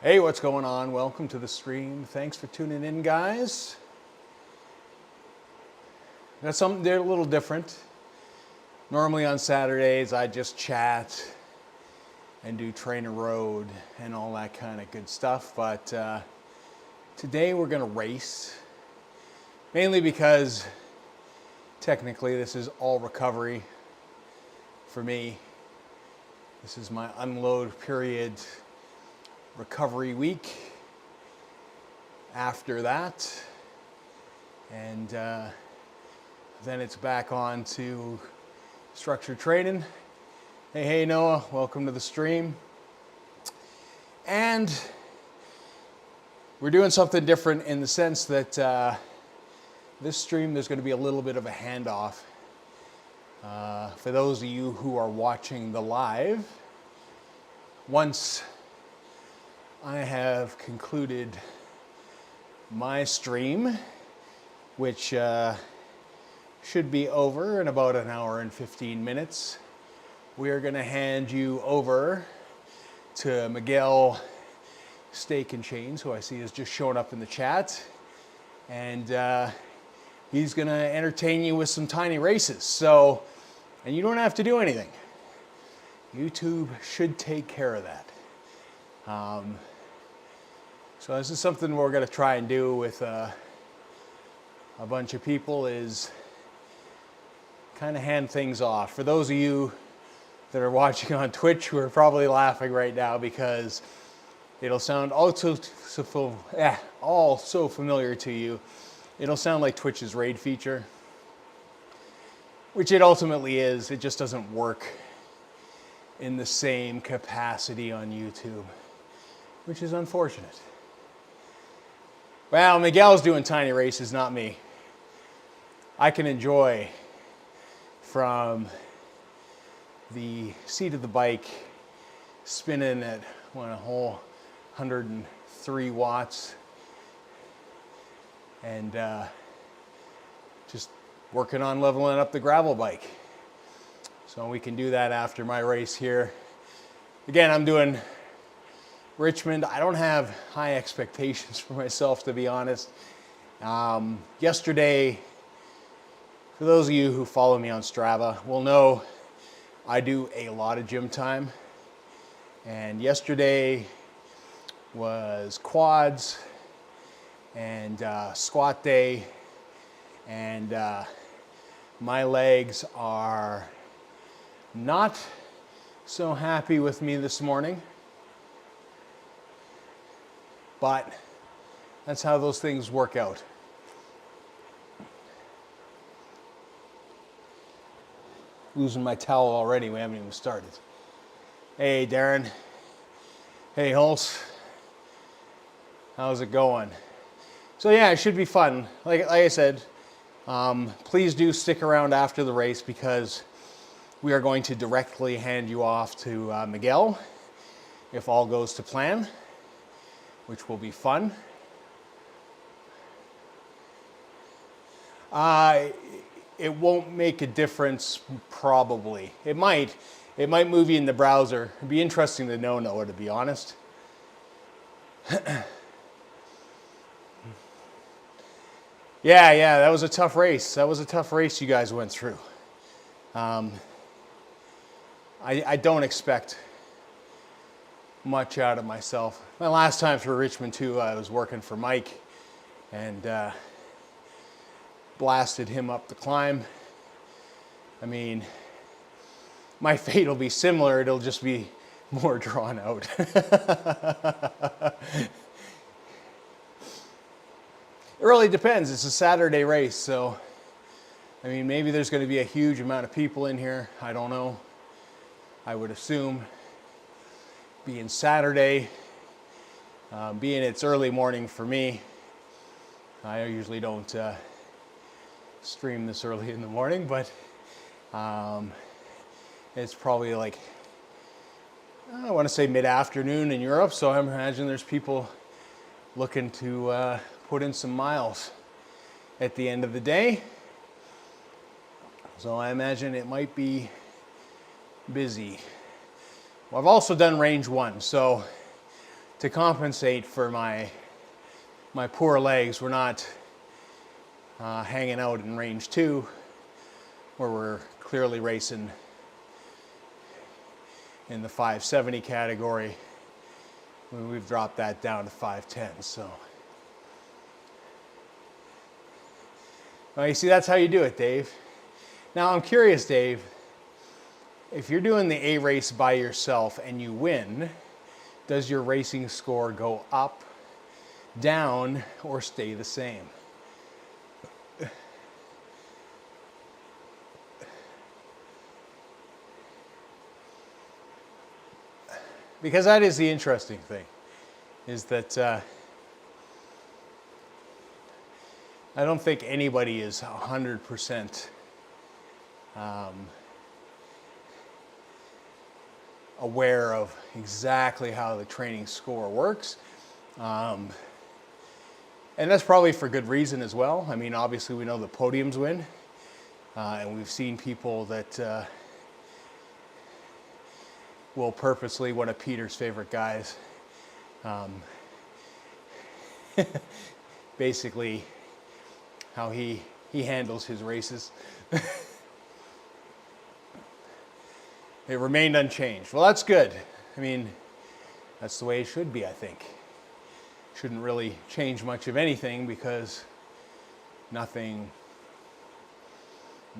Hey, what's going on? Welcome to the stream. Thanks for tuning in, guys. Got something there a little different. Normally on Saturdays, I just chat and do trainer road and all that kind of good stuff. But today we're gonna race, mainly because technically this is all recovery for me. This is my unload period, recovery week after that, and then it's back on to structured training. Hey Noah, welcome to the stream. And we're doing something different in the sense that this stream there's going to be a little bit of a handoff. For those of you who are watching the live, once I have concluded my stream, which should be over in about an hour and 15 minutes, we are going to hand you over to Miguel Steak and Chains, who I see has just shown up in the chat, and he's going to entertain you with some tiny races. So, and you don't have to do anything. YouTube should take care of that. So this is something we're going to try and do with a bunch of people, is kind of hand things off. For those of you that are watching on Twitch, who are probably laughing right now because it'll sound all so familiar to you. It'll sound like Twitch's raid feature, which it ultimately is. It just doesn't work in the same capacity on YouTube, which is unfortunate. Well, Miguel's doing tiny races, not me. I can enjoy from the seat of the bike spinning at a whole 103 watts and just working on leveling up the gravel bike. So we can do that after my race here. Again, I'm doing Richmond. I don't have high expectations for myself, to be honest. Yesterday, for those of you who follow me on Strava will know I do a lot of gym time. And yesterday was quads and squat day, and my legs are not so happy with me this morning. But that's how those things work out. Losing my towel already, we haven't even started. Hey Darren. Hey Hulse. How's it going? So yeah, it should be fun. Like I said, please do stick around after the race, because we are going to directly hand you off to Miguel if all goes to plan, which will be fun. It won't make a difference, probably. It might move you in the browser. It'd be interesting to know, Noah, to be honest. Yeah, that was a tough race. That was a tough race you guys went through. I don't expect much out of myself. My last time through Richmond too, I was working for Mike and blasted him up the climb. I mean, my fate will be similar, it'll just be more drawn out. It really depends. It's a Saturday race, so I mean, maybe there's going to be a huge amount of people in here. I don't know. I would assume, being Saturday, being it's early morning for me, I usually don't stream this early in the morning, but it's probably like, I want to say mid-afternoon in Europe, so I imagine there's people looking to put in some miles at the end of the day. So I imagine it might be busy. Well, I've also done range 1, so to compensate for my poor legs, we're not hanging out in range 2, where we're clearly racing in the 570 category. We've dropped that down to 510. So, well, you see, that's how you do it, Dave. Now, I'm curious, Dave, if you're doing the A race by yourself and you win, does your racing score go up, down, or stay the same? Because that is the interesting thing, is that I don't think anybody is 100% aware of exactly how the training score works. And that's probably for good reason as well. I mean, obviously we know the podiums win, and we've seen people that will purposely, one of Peter's favorite guys, basically how he handles his races. It remained unchanged. Well, that's good. I mean, that's the way it should be, I think. Shouldn't really change much of anything because nothing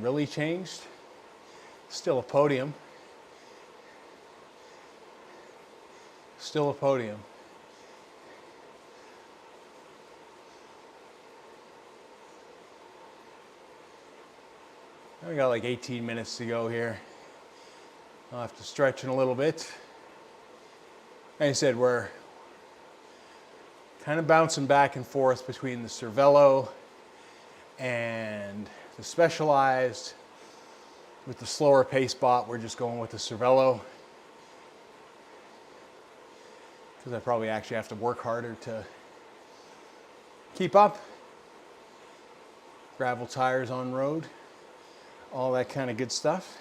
really changed. Still a podium. Still a podium. We got like 18 minutes to go here. I'll have to stretch in a little bit. Like I said, we're kind of bouncing back and forth between the Cervelo and the Specialized. With the slower pace bot, we're just going with the Cervelo, because I probably actually have to work harder to keep up. Gravel tires on road, all that kind of good stuff.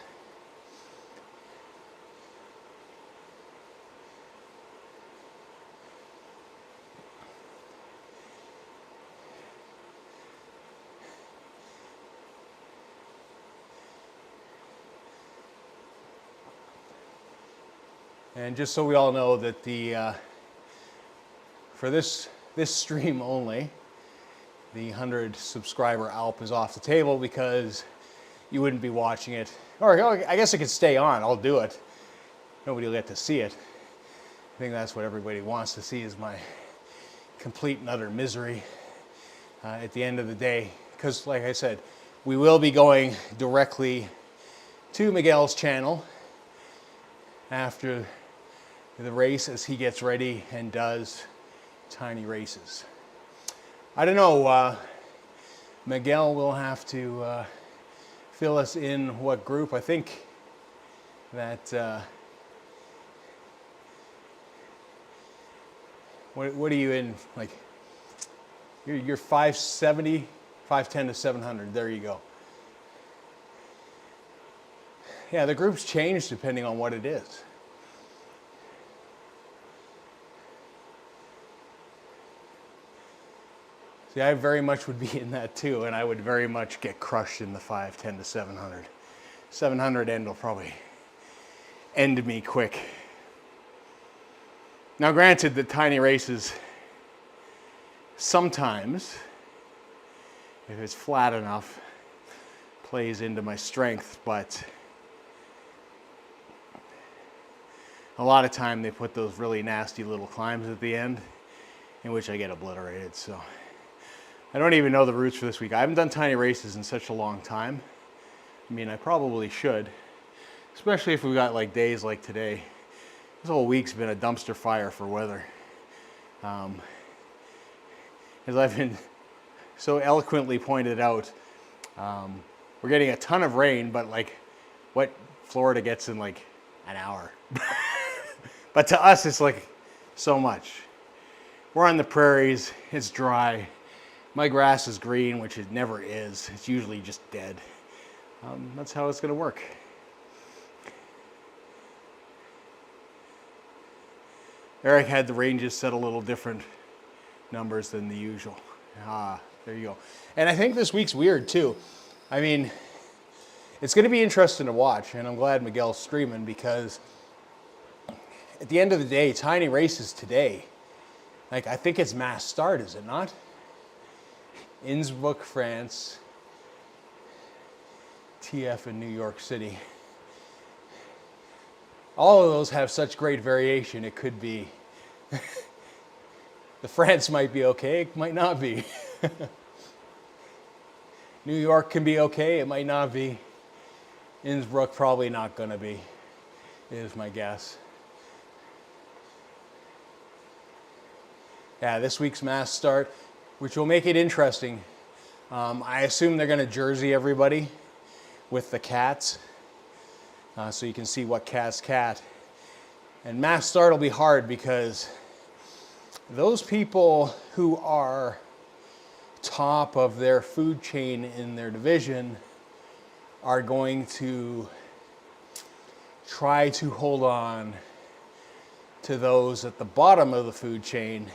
And just so we all know that for this stream only, the 100 subscriber Alp is off the table, because you wouldn't be watching it. Or I guess it could stay on. I'll do it. Nobody will get to see it. I think that's what everybody wants to see, is my complete and utter misery at the end of the day. Because, like I said, we will be going directly to Miguel's channel after the race, as he gets ready and does tiny races. I don't know, Miguel will have to fill us in what group. I think that, what are you in, like, you're 570, 510 to 700, there you go. Yeah, the groups change depending on what it is. See, I very much would be in that too, and I would very much get crushed in the 510 to 700. 700 end will probably end me quick. Now, granted, the tiny races, sometimes, if it's flat enough, plays into my strength, but a lot of time they put those really nasty little climbs at the end, in which I get obliterated. So I don't even know the routes for this week. I haven't done tiny races in such a long time. I mean, I probably should, especially if we've got like days like today. This whole week's been a dumpster fire for weather. As I've been so eloquently pointed out, we're getting a ton of rain, but like what Florida gets in like an hour. But to us, it's like so much. We're on the prairies, it's dry. My grass is green, which it never is. It's usually just dead. That's how it's gonna work. Eric had the ranges set a little different numbers than the usual. There you go. And I think this week's weird too. I mean, it's going to be interesting to watch, and I'm glad Miguel's streaming, because at the end of the day, tiny races today, like, I think it's mass start, is it not? Innsbruck, France, TF in New York City. All of those have such great variation. It could be, the France might be okay, it might not be. New York can be okay, it might not be. Innsbruck probably not gonna be, is my guess. Yeah, this week's mass start, which will make it interesting. I assume they're gonna jersey everybody with the cats, so you can see what cat's cat. And mass start will be hard because those people who are top of their food chain in their division are going to try to hold on to those at the bottom of the food chain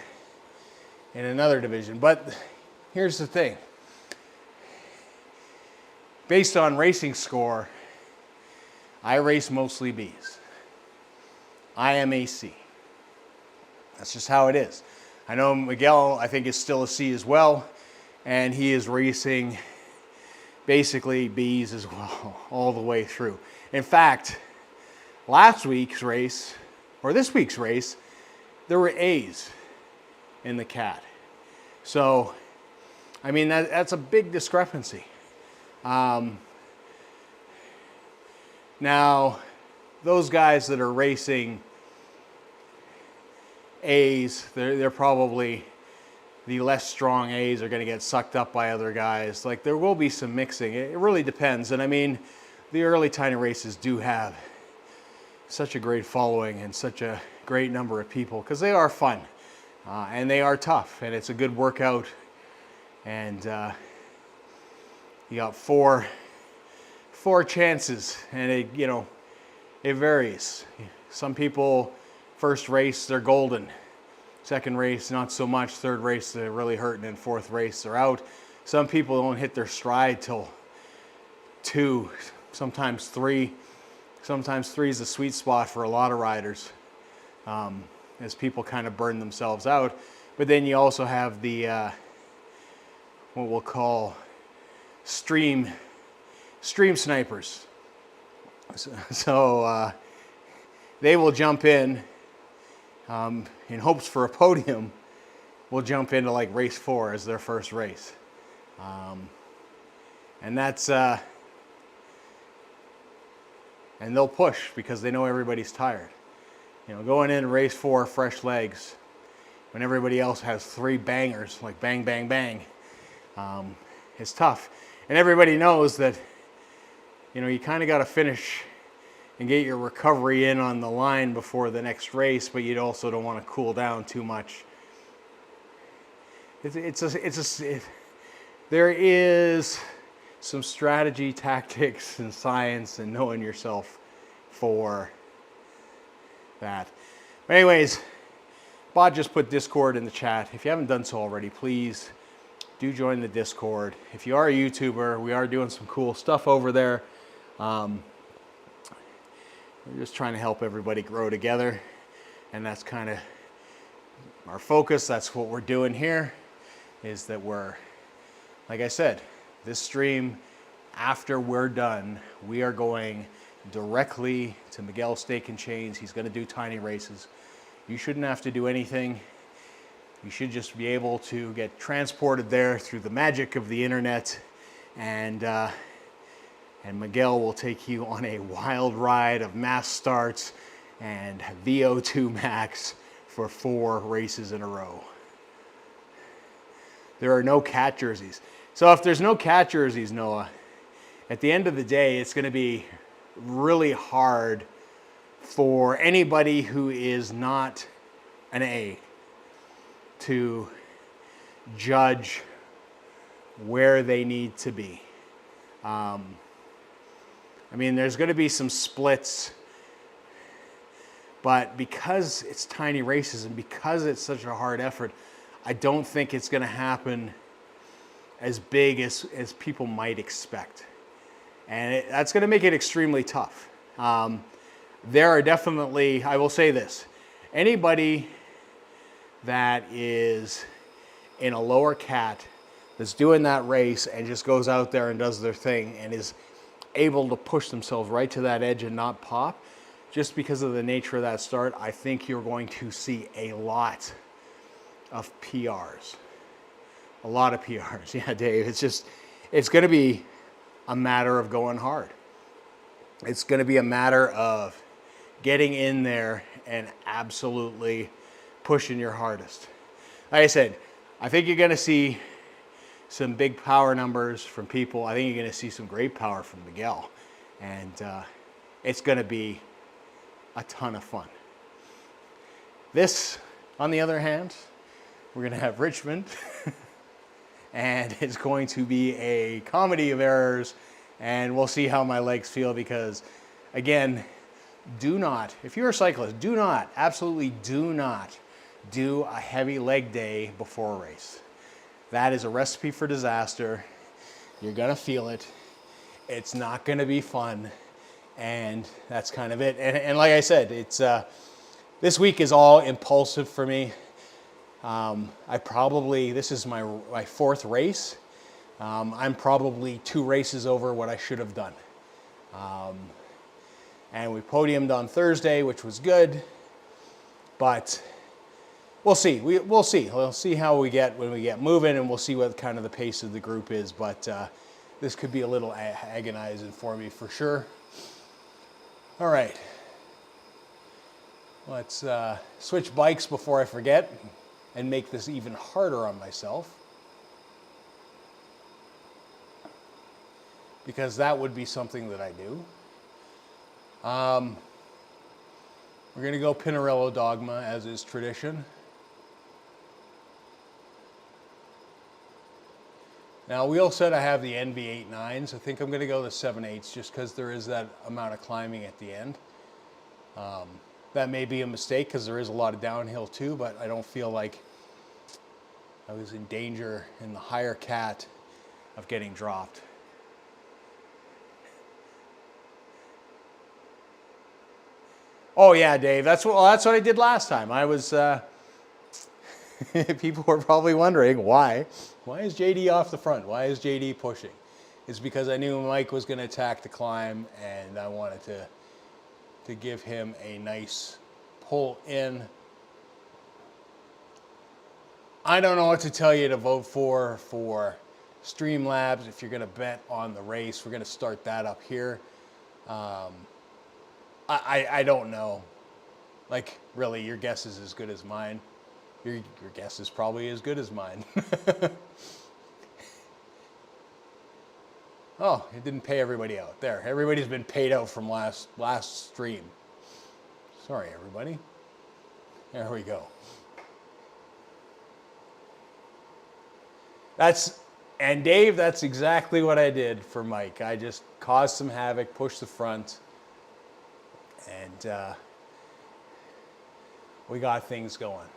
in another division. But here's the thing. Based on racing score, I race mostly Bs. I am a C. That's just how it is. I know Miguel, I think, is still a C as well, and he is racing basically Bs as well, all the way through. In fact, last week's race, or this week's race, there were A's in the cat. So, I mean, that's a big discrepancy. Now, those guys that are racing A's, they're probably, the less strong A's are going to get sucked up by other guys. Like, there will be some mixing. It really depends. And I mean, the early tiny races do have such a great following and such a great number of people, because they are fun and they are tough, and it's a good workout. And you got four chances, and it varies. Some people, first race, they're golden. Second race, not so much. Third race, they're really hurting. And fourth race, they're out. Some people don't hit their stride till 2, sometimes 3. Sometimes 3 is the sweet spot for a lot of riders, as people kind of burn themselves out. But then you also have the, what we'll call stream snipers. So they will jump in hopes for a podium, will jump into like race 4 as their first race. And that's, and they'll push because they know everybody's tired. Going in race 4, fresh legs, when everybody else has 3 bangers, like bang, bang, bang, it's tough. And everybody knows that, you kind of got to finish and get your recovery in on the line before the next race, but you also don't want to cool down too much. There is some strategy, tactics, and science, and knowing yourself for that. But anyways, Bod just put Discord in the chat. If you haven't done so already, please do join the Discord. If you are a YouTuber, we are doing some cool stuff over there. We're just trying to help everybody grow together, and that's kind of our focus. That's what we're doing here, is that we're, like I said, this stream, after we're done, we are going directly to Miguel's Steak and Chains. He's going to do tiny races. You shouldn't have to do anything. You should just be able to get transported there through the magic of the internet, and Miguel will take you on a wild ride of mass starts and VO2 max for 4 races in a row. There are no cat jerseys. So if there's no cat jerseys, Noah, at the end of the day, it's going to be really hard for anybody who is not an A to judge where they need to be. I mean, there's going to be some splits But because it's tiny races and because it's such a hard effort, I don't think it's going to happen as big as people might expect. And that's going to make it extremely tough. There are definitely, I will say this, anybody that is in a lower cat that's doing that race and just goes out there and does their thing and is able to push themselves right to that edge and not pop, just because of the nature of that start, I think you're going to see a lot of PRs. A lot of PRs. Yeah, Dave, it's going to be a matter of going hard. It's going to be a matter of getting in there and absolutely pushing your hardest. Like I said, I think you're going to see some big power numbers from people. I think you're going to see some great power from Miguel. And it's going to be a ton of fun. This, on the other hand, we're going to have Richmond. And it's going to be a comedy of errors. And we'll see how my legs feel because, again, do not, if you're a cyclist, do not, absolutely do not do a heavy leg day before a race. That is a recipe for disaster. You're going to feel it. It's not going to be fun. And that's kind of it. And like I said, it's this week is all impulsive for me. This is my fourth race. I'm probably 2 races over what I should have done. And we podiumed on Thursday, which was good. But we'll see. We'll see. We'll see how we get when we get moving, and we'll see what kind of the pace of the group is. But this could be a little agonizing for me for sure. All right. Let's switch bikes before I forget and make this even harder on myself. Because that would be something that I do. We're going to go Pinarello Dogma, as is tradition. Now, wheel set, I have the NV89s. I think I'm going to go the 7/8s just because there is that amount of climbing at the end. That may be a mistake because there is a lot of downhill too, but I don't feel like I was in danger in the higher cat of getting dropped. Oh yeah, Dave, that's what I did last time. I was, people were probably wondering why is JD off the front? Why is JD pushing? It's because I knew Mike was going to attack the climb and I wanted to give him a nice pull in. I don't know what to tell you to vote for Streamlabs. If you're going to bet on the race, we're going to start that up here. I don't know. Like, really, your guess is as good as mine. Your guess is probably as good as mine. Oh, it didn't pay everybody out. There, everybody's been paid out from last stream. Sorry, everybody. There we go. And Dave, that's exactly what I did for Mike. I just caused some havoc, pushed the front, and we got things going.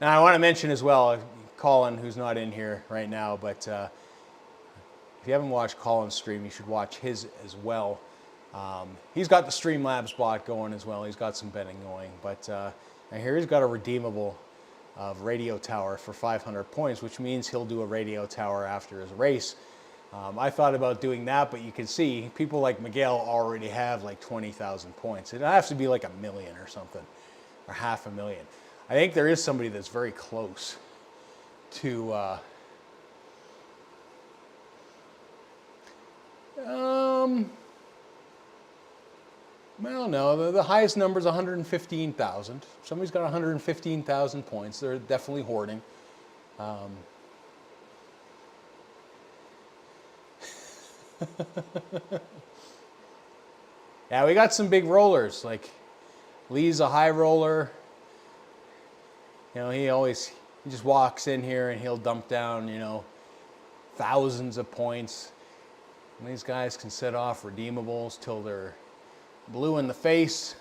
Now, I want to mention as well, Colin, who's not in here right now, but if you haven't watched Colin's stream, you should watch his as well. He's got the Streamlabs bot going as well. He's got some betting going, but and here he's got a redeemable of radio tower for 500 points, which means he'll do a radio tower after his race. I thought about doing that, but you can see people like Miguel already have like 20,000 points. It has to be like 1 million or something, or 500,000. I think there is somebody that's very close to well, no, the highest number is 115,000. Somebody's got 115,000 points. They're definitely hoarding. Yeah, we got some big rollers. Like Lee's a high roller. You know, he just walks in here and he'll dump down, you know, thousands of points. And these guys can set off redeemables till they're Blue in the face.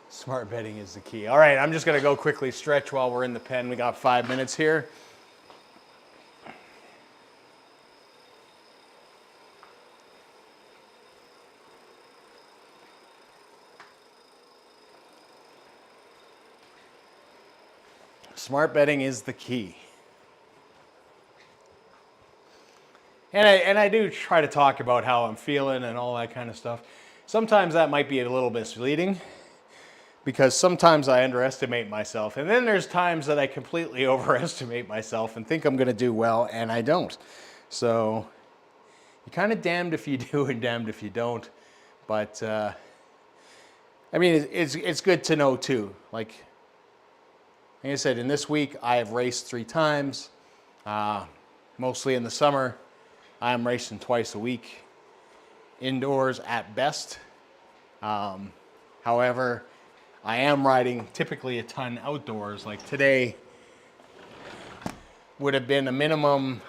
Smart betting is the key. All right, I'm just gonna go quickly stretch while we're in the pen. We got 5 minutes here. Smart betting is the key. And I do try to talk about how I'm feeling and all that kind of stuff. Sometimes that might be a little misleading because sometimes I underestimate myself. And then there's times that I completely overestimate myself and think I'm going to do well, and I don't. So you're kind of damned if you do and damned if you don't. But I mean, it's good to know too. Like I said, in this week, I have raced 3 times, mostly in the summer. I'm racing twice a week, indoors at best. However, I am riding typically a ton outdoors. Like today would have been a minimum,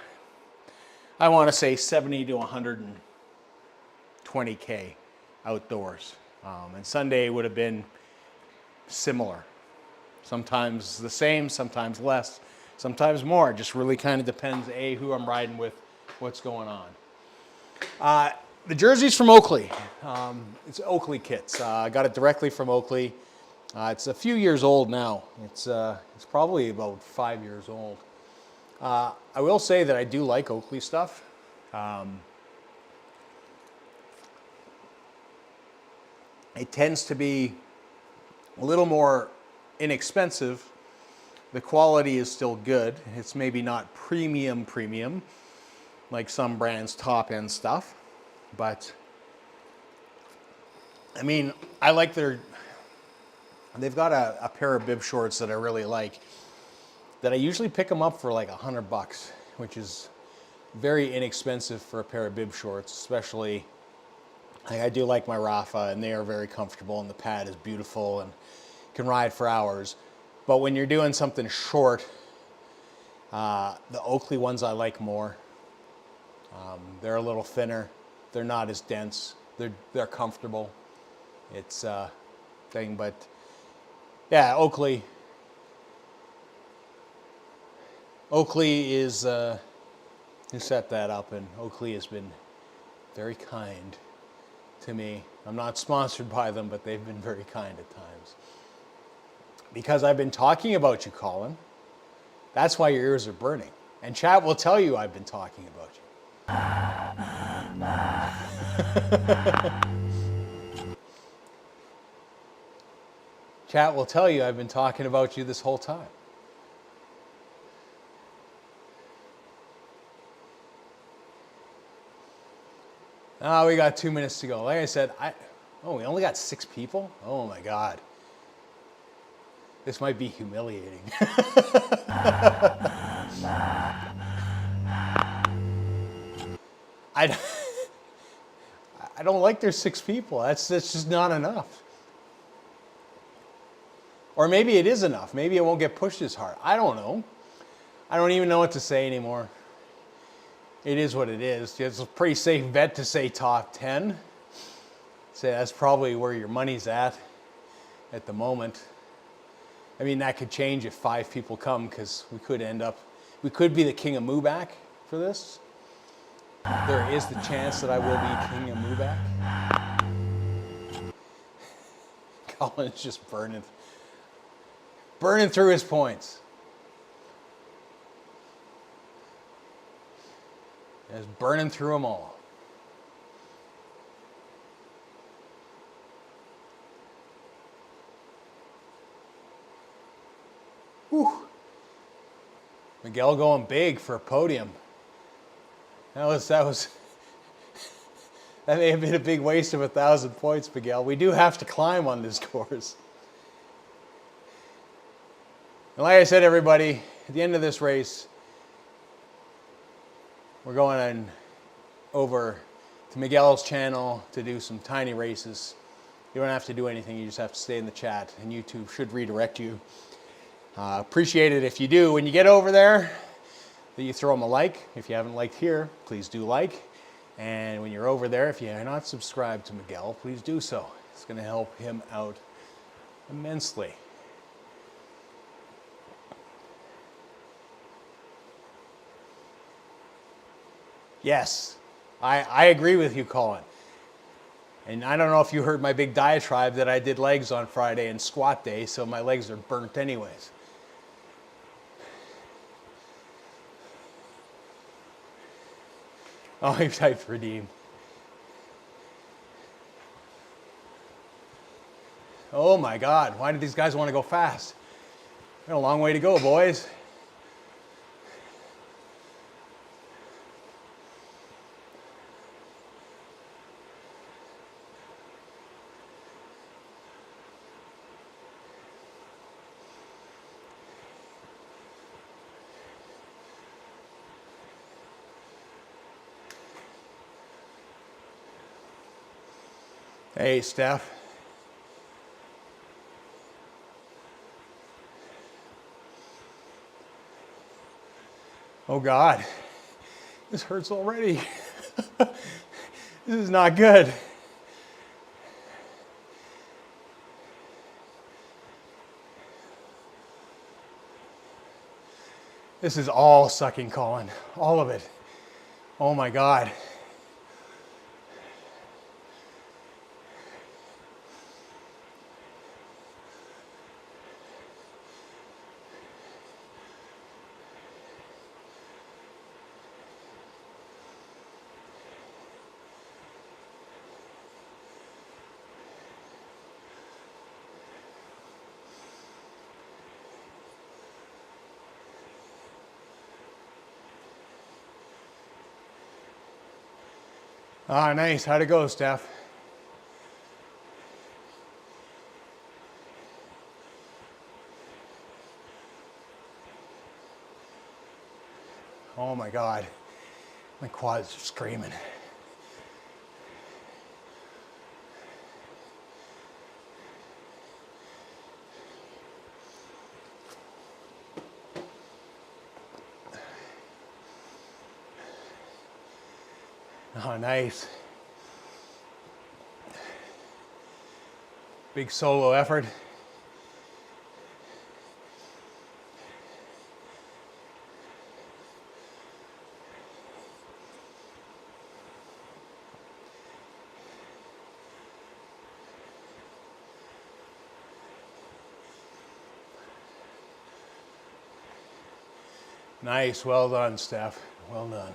I want to say 70 to 120K outdoors. And Sunday would have been similar. Sometimes the same, sometimes less, sometimes more. Just really kind of depends, who I'm riding with, what's going on. The jersey's from Oakley. It's Oakley kits. I got it directly from Oakley. It's a few years old now. It's probably about 5 years old. I will say that I do like Oakley stuff. It tends to be a little more inexpensive. The quality is still good. It's maybe not premium like some brands' top end stuff, but I mean, I like they've got a pair of bib shorts that I really like that I usually pick them up for like $100, which is very inexpensive for a pair of bib shorts, especially like I do like my Rafa, and they are very comfortable, and the pad is beautiful and can ride for hours. But when you're doing something short, the Oakley ones I like more. They're a little thinner. They're not as dense. They're comfortable. It's a thing, but yeah, Oakley is who set that up, and Oakley has been very kind to me. I'm not sponsored by them, but they've been very kind at times. Because I've been talking about you, Colin. That's why your ears are burning. And chat will tell you I've been talking about you. Chat will tell you I've been talking about you this whole time. Oh, we got 2 minutes to go. Like I said, we only got 6 people? Oh my God. This might be humiliating. I don't like there's 6 people. That's just not enough. Or maybe it is enough. Maybe it won't get pushed as hard. I don't know. I don't even know what to say anymore. It is what it is. It's a pretty safe bet to say top 10. Say that's probably where your money's at the moment. I mean, that could change if 5 people come, because we could be the king of Mooback for this. There is the chance that I will be king of Mooback. Colin's just burning through his points. Just burning through them all. Whew. Miguel going big for a podium. That may have been a big waste of 1,000 points, Miguel. We do have to climb on this course. And like I said, everybody, at the end of this race, we're going over to Miguel's channel to do some tiny races. You don't have to do anything. You just have to stay in the chat, and YouTube should redirect you Appreciate it if you do. When you get over there, that you throw them a like. If you haven't liked here, please do like. And when you're over there, if you're not subscribed to Miguel, please do so. It's going to help him out immensely. Yes, I agree with you, Colin. And I don't know if you heard my big diatribe that I did legs on Friday and squat day, so my legs are burnt anyways. Oh, he typed redeem. Oh my God, why do these guys want to go fast? Got a long way to go, boys. Hey, Steph. Oh God, this hurts already. This is not good. This is all sucking, Colin. All of it. Oh my God. Ah, nice. How'd it go, Steph? Oh my God. My quads are screaming. Oh, nice. Big solo effort. Nice. Well done, Steph. Well done.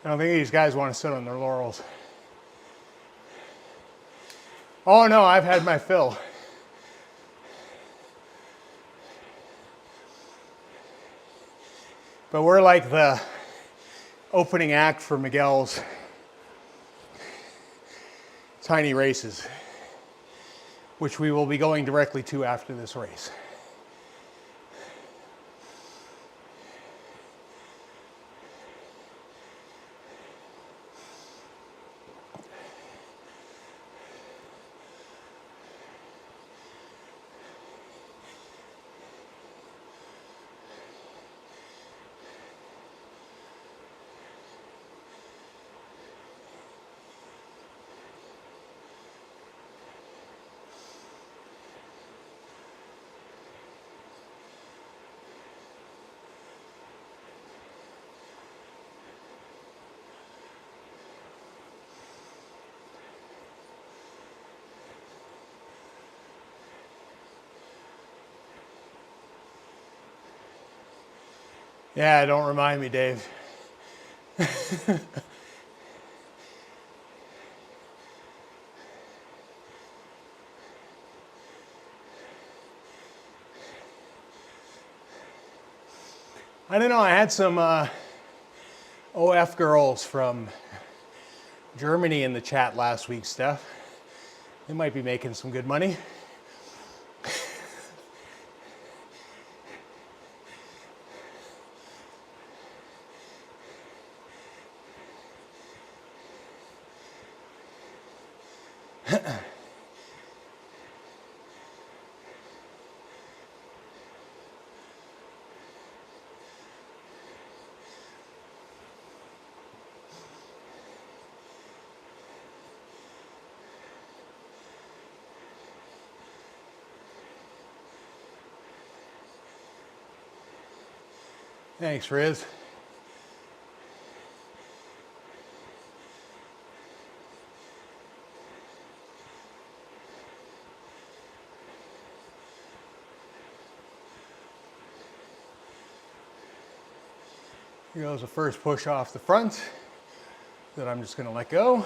I don't think these guys want to sit on their laurels. Oh no, I've had my fill. But we're like the opening act for Miguel's tiny races, which we will be going directly to after this race. Yeah, don't remind me, Dave. I don't know, I had some OF girls from Germany in the chat last week, Steph. They might be making some good money. Thanks, Riz. Here goes the first push off the front that I'm just going to let go.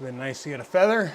Been nice to get a feather.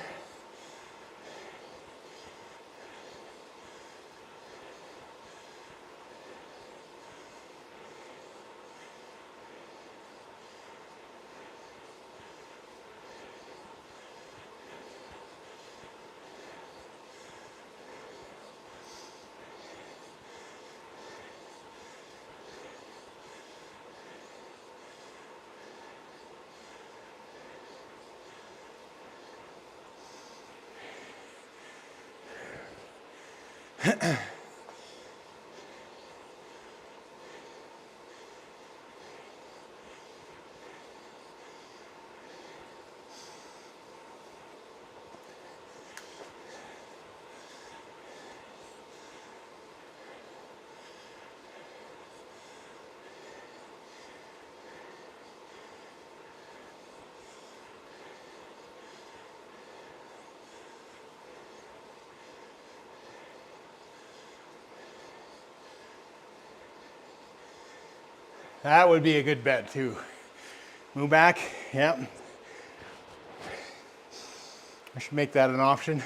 That would be a good bet too. Move back, yep. I should make that an option.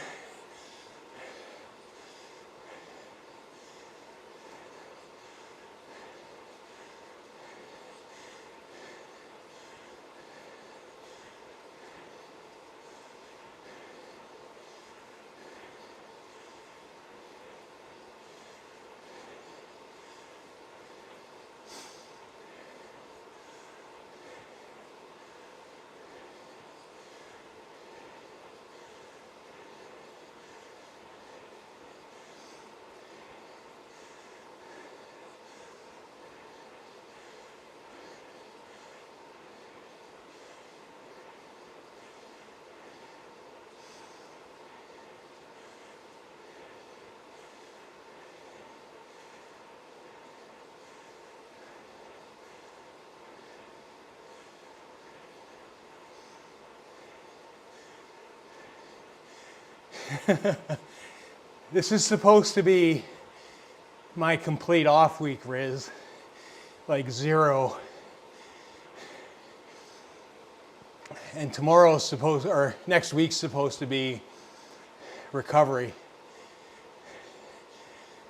This is supposed to be my complete off week, Riz. Like zero. And tomorrow's supposed, or next week's supposed to be recovery.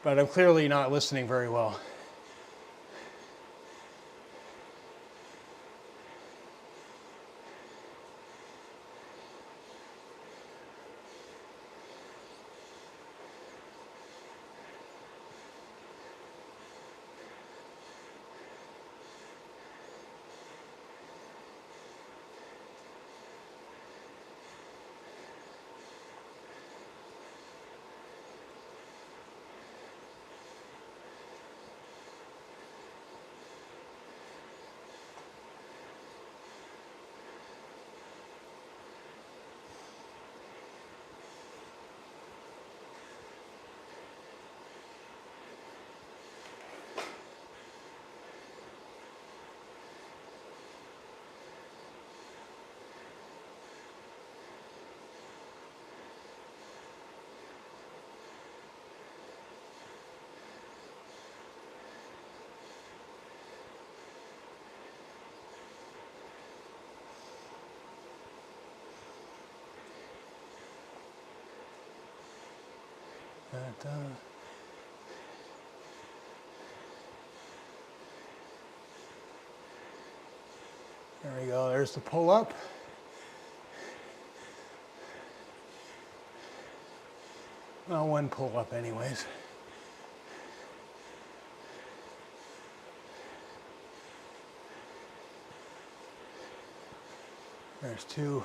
But I'm clearly not listening very well. There we go, there's the pull up. Well, one pull up anyways. There's two.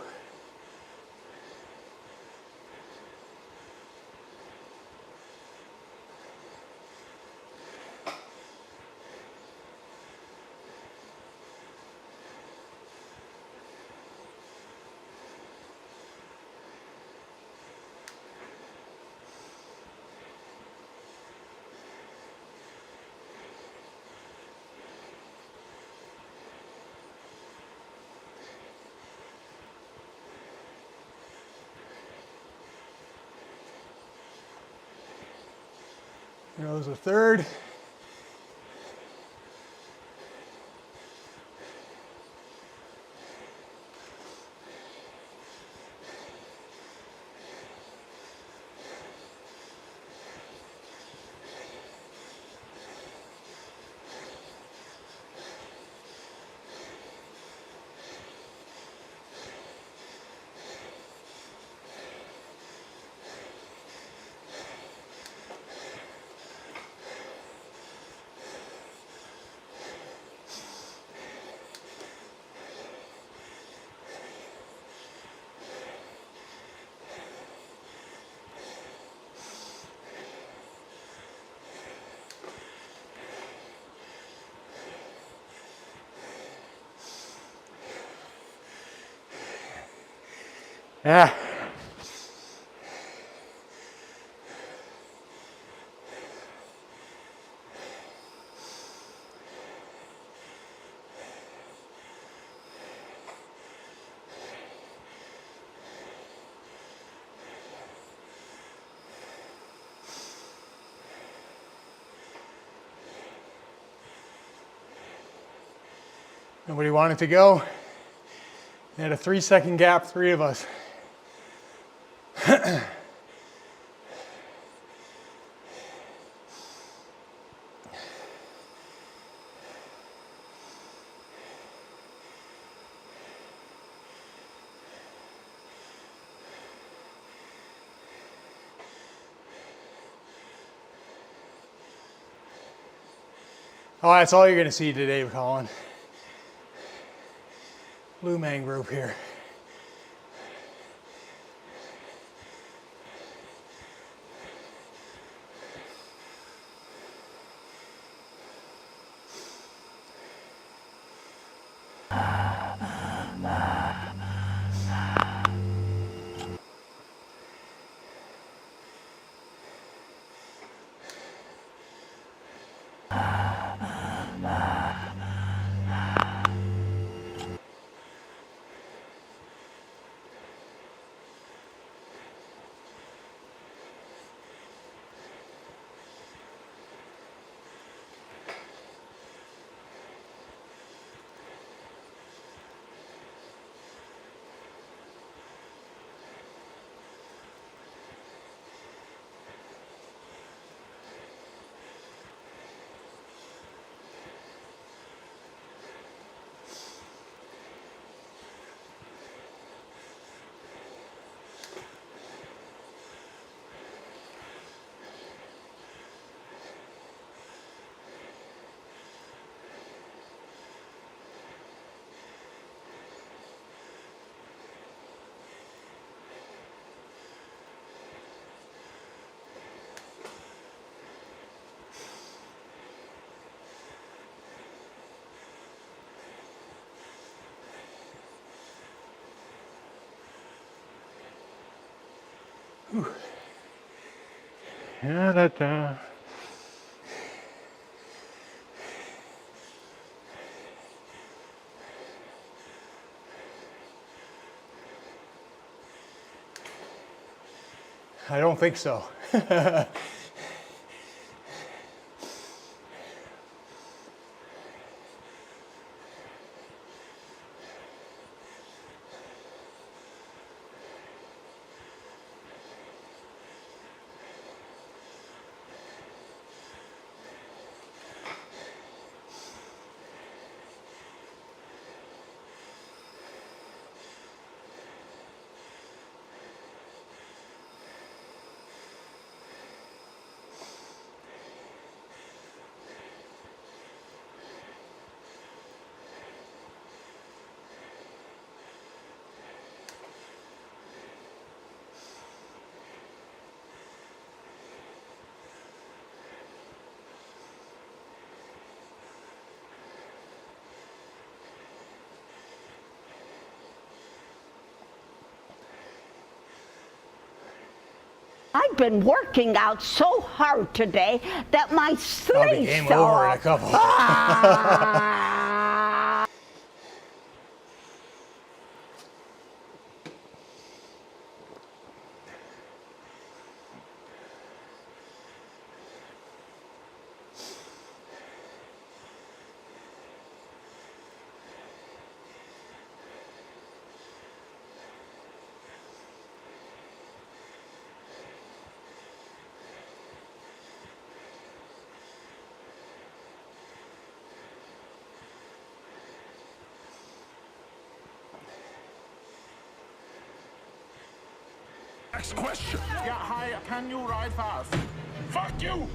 There goes a third. Yeah. Nobody wanted to go. We had a 3-second gap, three of us. Oh, that's all you're going to see today, Colin. Blue mangrove here. Da-da-da. I don't think so. I've been working out so hard today that my sleeve I'll be game over in a couple. Next question. Yeah, hi, can you ride fast? Fuck you!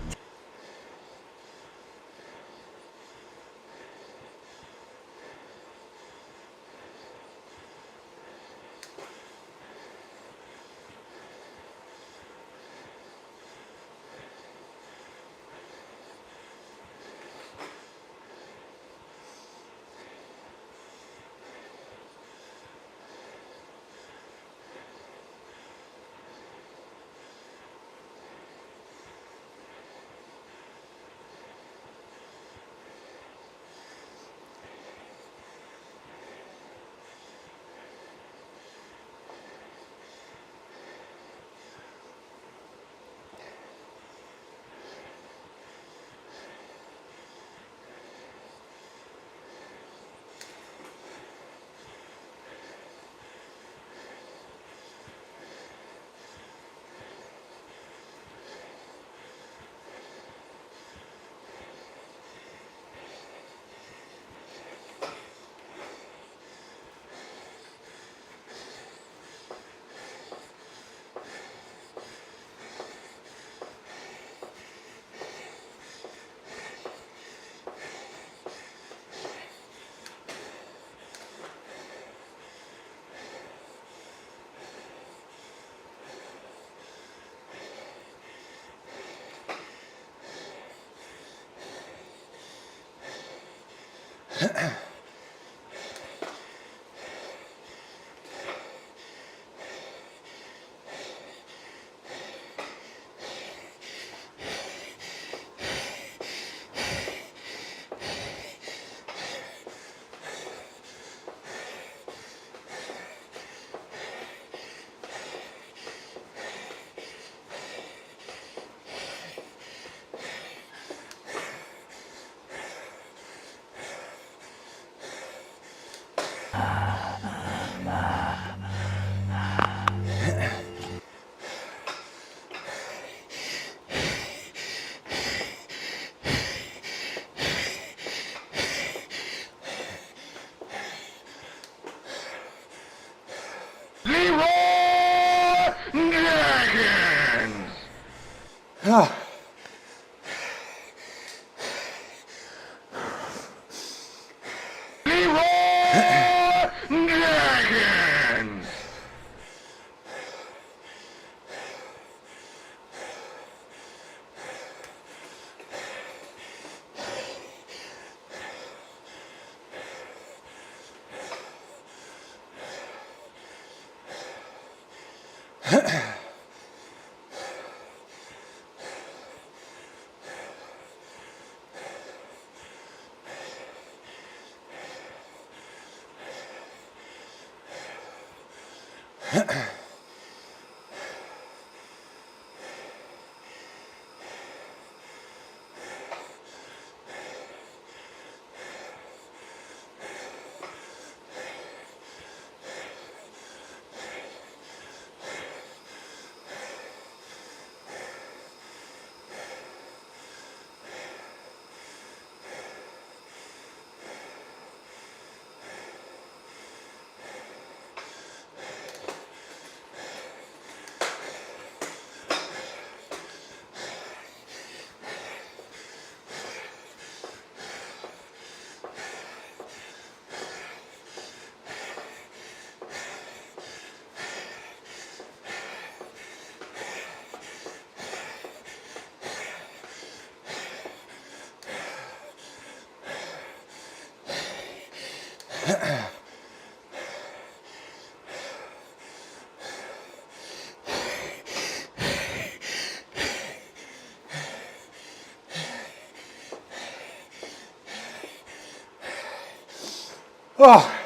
Oh.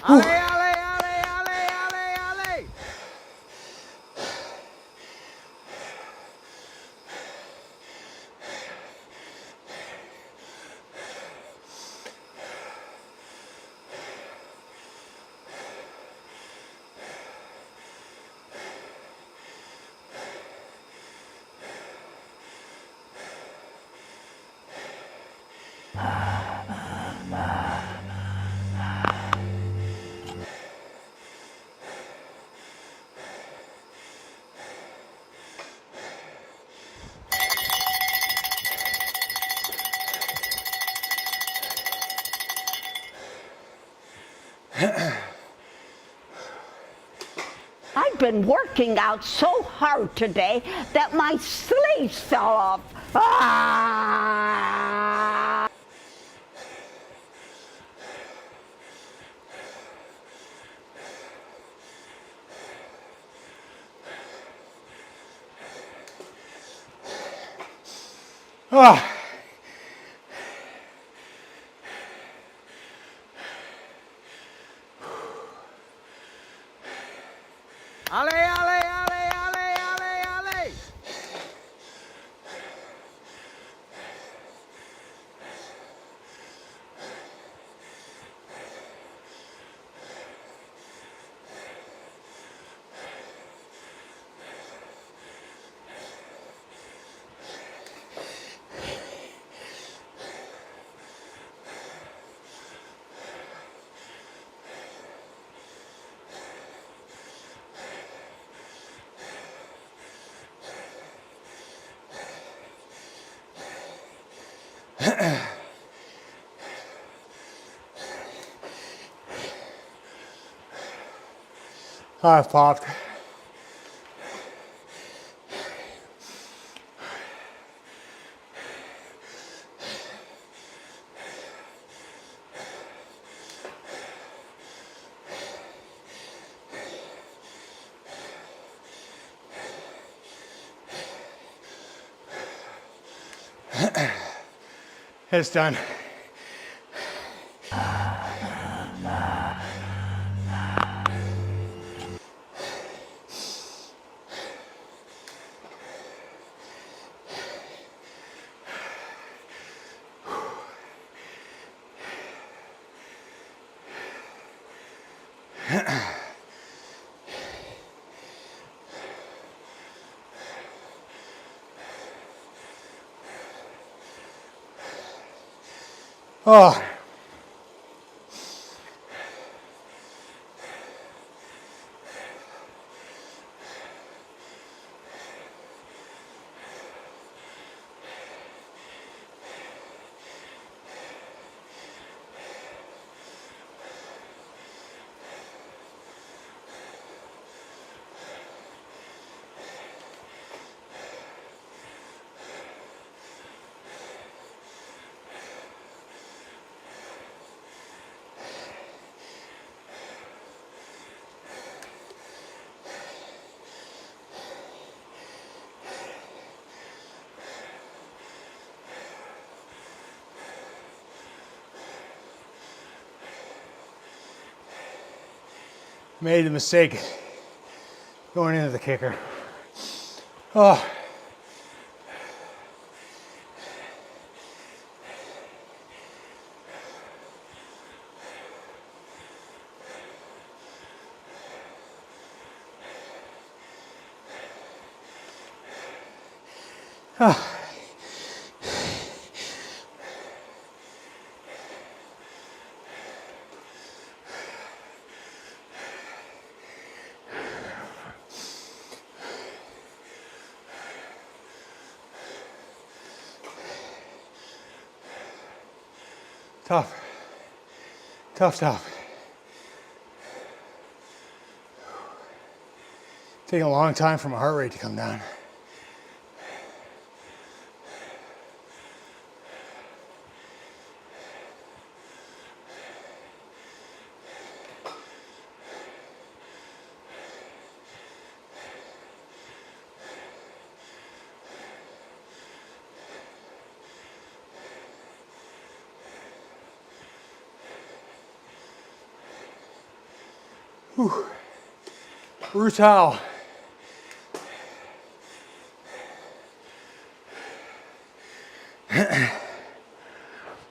Ale, ale, ale, ale, ale, ale. I've been working out so hard today that my sleeves fell off. Ah! Oh. Ale, ale, ale, ale, ale, ale. I've popped. It's done. Oh. made the mistake going into the kicker. Oh. Oh. Tough, tough, tough. Taking a long time for my heart rate to come down. Whew. Brutal.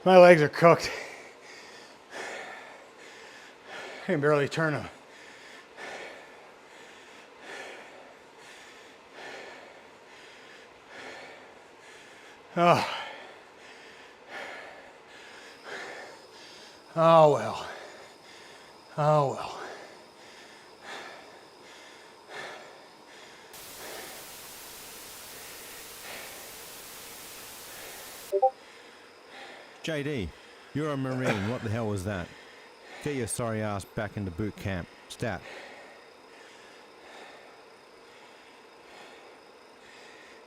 My legs are cooked. I can barely turn them. Oh. Oh well. Oh well. JD, you're a Marine. What the hell was that? Get your sorry ass back into boot camp. Stat.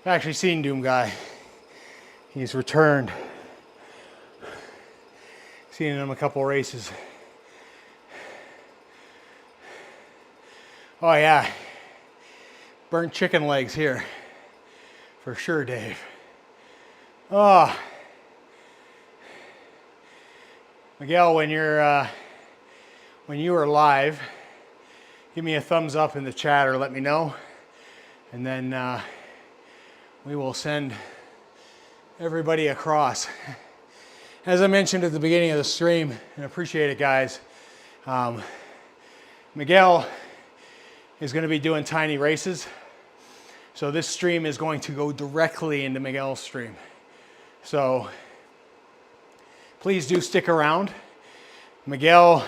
I've actually seen Doom Guy. He's returned. Seen him a couple races. Oh yeah. Burnt chicken legs here. For sure, Dave. Oh. Miguel, when you are live, give me a thumbs up in the chat or let me know, and then we will send everybody across. As I mentioned at the beginning of the stream, and appreciate it, guys, Miguel is going to be doing tiny races, so this stream is going to go directly into Miguel's stream. So please do stick around. Miguel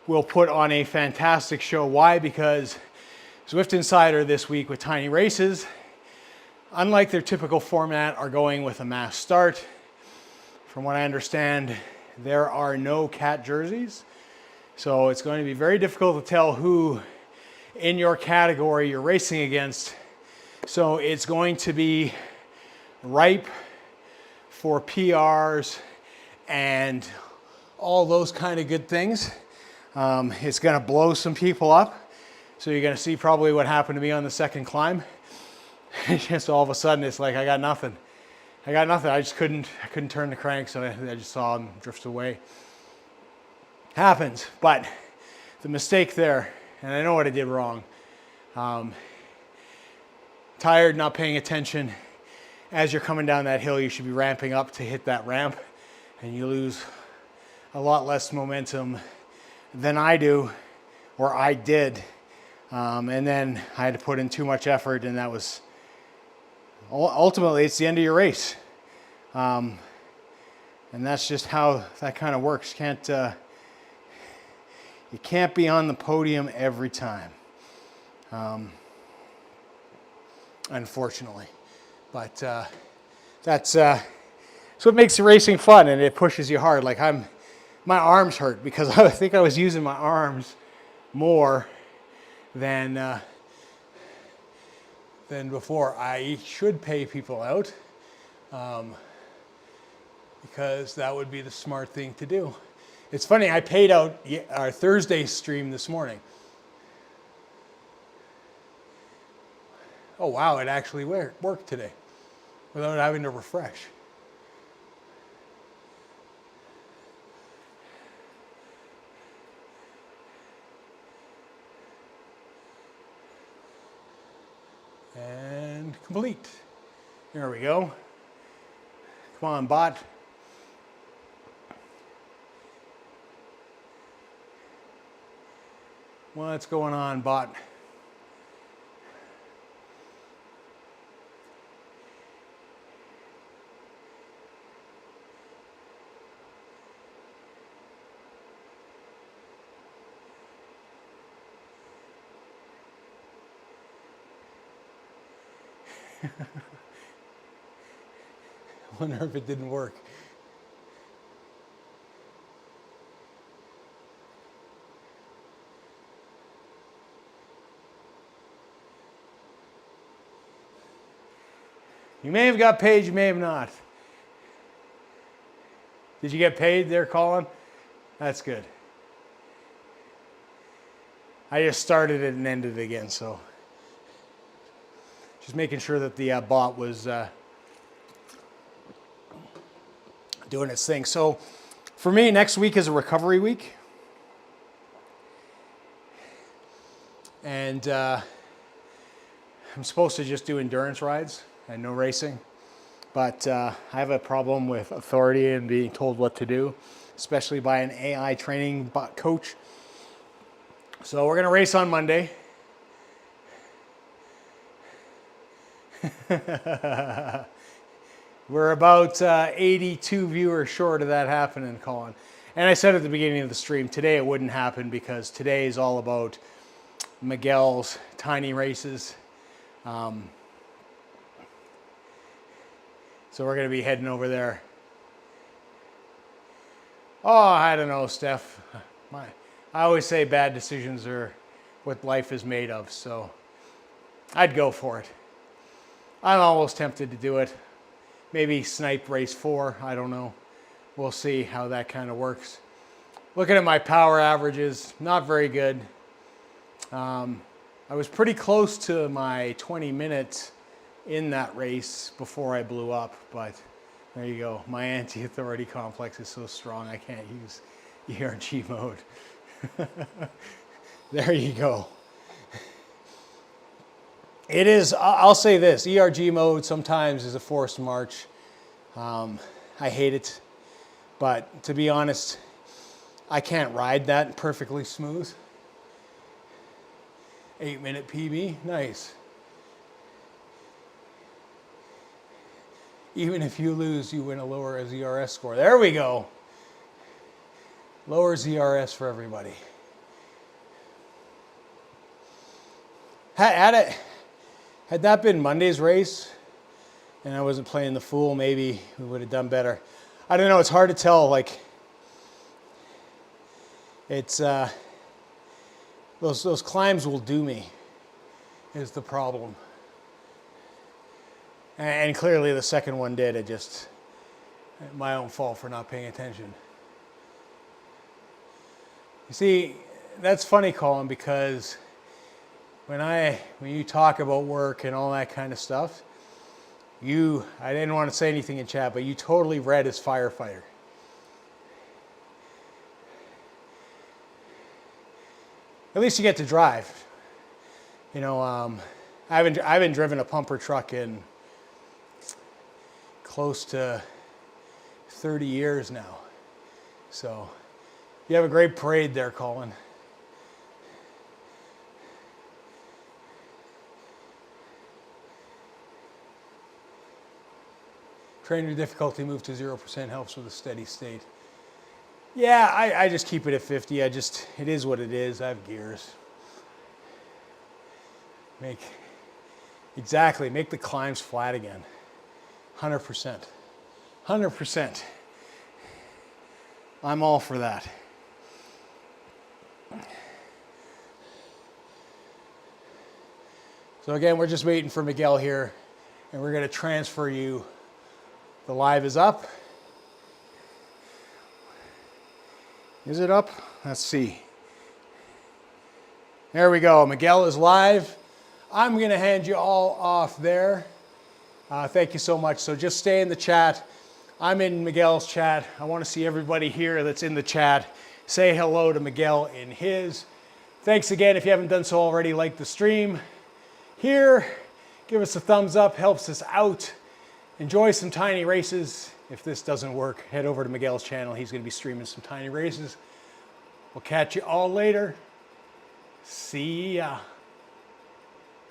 will put on a fantastic show. Why? Because Zwift Insider this week with tiny races, unlike their typical format, are going with a mass start. From what I understand, there are no cat jerseys. So it's going to be very difficult to tell who in your category you're racing against. So it's going to be ripe for PRs and all those kind of good things. It's going to blow some people up. So you're going to see probably what happened to me on the second climb. Just all of a sudden, it's like I got nothing. I just couldn't turn the crank, so I just saw him drift away. Happens, but the mistake there, and I know what I did wrong. Tired, not paying attention. As you're coming down that hill, you should be ramping up to hit that ramp, and you lose a lot less momentum than I do, or I did. And then I had to put in too much effort, and that was ultimately it's the end of your race. And that's just how that kind of works. You can't be on the podium every time, unfortunately. But that's what makes the racing fun, and it pushes you hard. Like my arms hurt because I think I was using my arms more than before. I should pay people out because that would be the smart thing to do. It's funny, I paid out our Thursday stream this morning. Oh wow, it actually worked today without having to refresh. And complete. There we go. Come on, bot. What's going on, bot? I wonder if it didn't work. You may have got paid, you may have not. Did you get paid there, Colin? That's good. I just started it and ended it again, so just making sure that the bot was doing its thing. So for me, next week is a recovery week. And I'm supposed to just do endurance rides and no racing. But I have a problem with authority and being told what to do, especially by an AI training bot coach. So we're going to race on Monday. We're about 82 viewers short of that happening, Colin. And I said at the beginning of the stream, today it wouldn't happen because today is all about Miguel's tiny races. So we're going to be heading over there. Oh, I don't know, Steph. I always say bad decisions are what life is made of, so I'd go for it. I'm almost tempted to do it. Maybe snipe race 4, I don't know. We'll see how that kind of works. Looking at my power averages, not very good. I was pretty close to my 20 minutes in that race before I blew up, but there you go. My anti-authority complex is so strong I can't use ERG mode. There you go. It is, I'll say this, ERG mode sometimes is a forced march. I hate it, but to be honest, I can't ride that perfectly smooth. 8-minute PB, nice. Even if you lose, you win a lower ZRS score. There we go. Lower ZRS for everybody. Had that been Monday's race and I wasn't playing the fool, maybe we would have done better. I don't know, it's hard to tell. Like, it's, those climbs will do me, is the problem. And clearly the second one did. It just, my own fault for not paying attention. You see, that's funny, Colin, because when you talk about work and all that kind of stuff, I didn't want to say anything in chat, but you totally read as firefighter. At least you get to drive. You know, I haven't driven a pumper truck in close to 30 years now. So you have a great parade there, Colin. Trainer difficulty move to 0% helps with a steady state. Yeah, I just keep it at 50. It is what it is. I have gears. Make the climbs flat again. 100%. 100%. I'm all for that. So again, we're just waiting for Miguel here, and we're going to transfer you. The live is up. Is it up? Let's see. There we go. Miguel is live. I'm going to hand you all off there. Thank you so much. So just stay in the chat. I'm in Miguel's chat. I want to see everybody here that's in the chat. Say hello to Miguel in his. Thanks again. If you haven't done so already, like the stream. Here Give us a thumbs up, helps us out. Enjoy some tiny races. If this doesn't work, head over to Miguel's channel. He's going to be streaming some tiny races. We'll catch you all later. See ya.